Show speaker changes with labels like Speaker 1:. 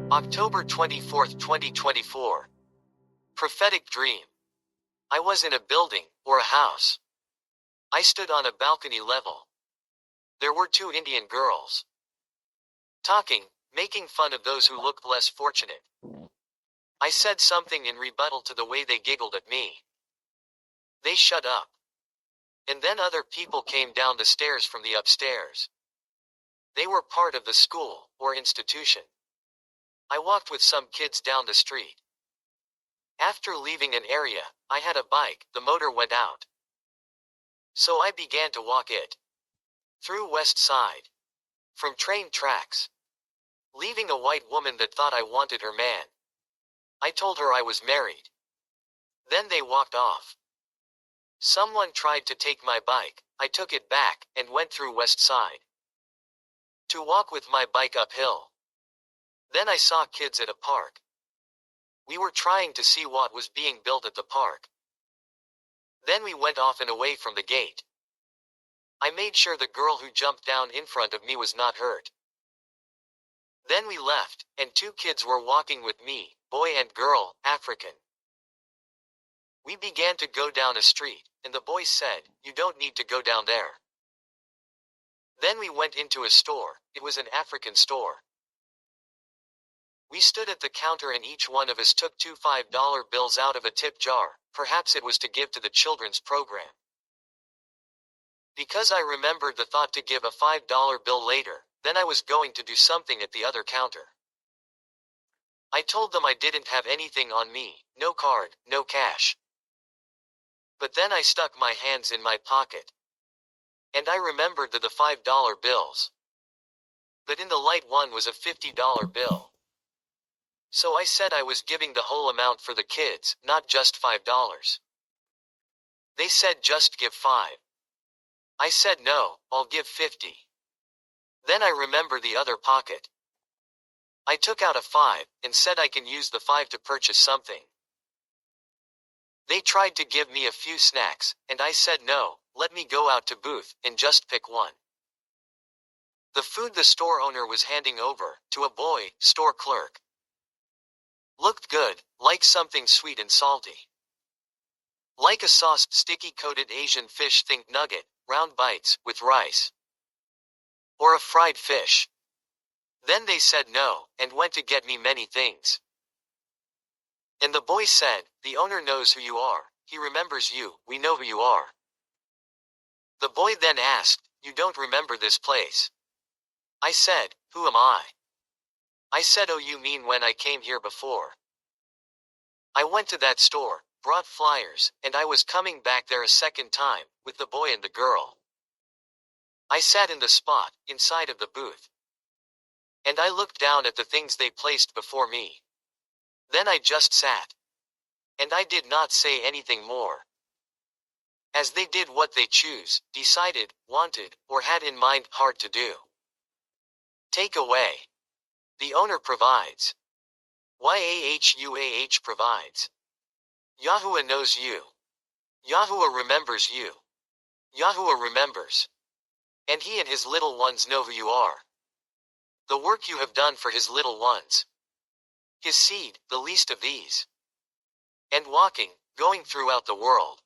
Speaker 1: October 24, 2024. Prophetic dream. I was in a building, or a house. I stood on a balcony level. There were two Indian girls. Talking, making fun of those who looked less fortunate. I said something in rebuttal to the way they giggled at me. They shut up. And then other people came down the stairs from the upstairs. They were part of the school, or institution. I walked with some kids down the street. After leaving an area, I had a bike, the motor went out. So I began to walk it. Through West Side. From train tracks. Leaving a white woman that thought I wanted her man. I told her I was married. Then they walked off. Someone tried to take my bike, I took it back, and went through West Side. To walk with my bike uphill. Then I saw kids at a park. We were trying to see what was being built at the park. Then we went off and away from the gate. I made sure the girl who jumped down in front of me was not hurt. Then we left, and two kids were walking with me, boy and girl, African. We began to go down a street, and the boy said, "You don't need to go down there." Then we went into a store, it was an African store. We stood at the counter and each one of us took two $5 bills out of a tip jar, perhaps it was to give to the children's program. Because I remembered the thought to give a $5 bill later, then I was going to do something at the other counter. I told them I didn't have anything on me, no card, no cash. But then I stuck my hands in my pocket. And I remembered the $5 bills. But in the light one was a $50 bill. So I said I was giving the whole amount for the kids, not just $5. They said just give 5. I said no, I'll give 50. Then I remember the other pocket. I took out a 5, and said I can use the 5 to purchase something. They tried to give me a few snacks, and I said no, let me go out to booth, and just pick one. The food the store owner was handing over, to a boy, store clerk. Looked good, like something sweet and salty. Like a sauce, sticky-coated Asian fish, think nugget, round bites, with rice. Or a fried fish. Then they said no, and went to get me many things. And the boy said, "The owner knows who you are, he remembers you, we know who you are." The boy then asked, "You don't remember this place?" I said, "Who am I?" I said, "Oh, you mean when I came here before?" I went to that store, brought flyers, and I was coming back there a second time, with the boy and the girl. I sat in the spot, inside of the booth. And I looked down at the things they placed before me. Then I just sat. And I did not say anything more. As they did what they choose, decided, wanted, or had in mind, hard to do. Take away. The owner provides. Yahuah provides. Yahuah knows you. Yahuah remembers you. Yahuah remembers. And he and his little ones know who you are. The work you have done for his little ones. His seed, the least of these. And walking, going throughout the world.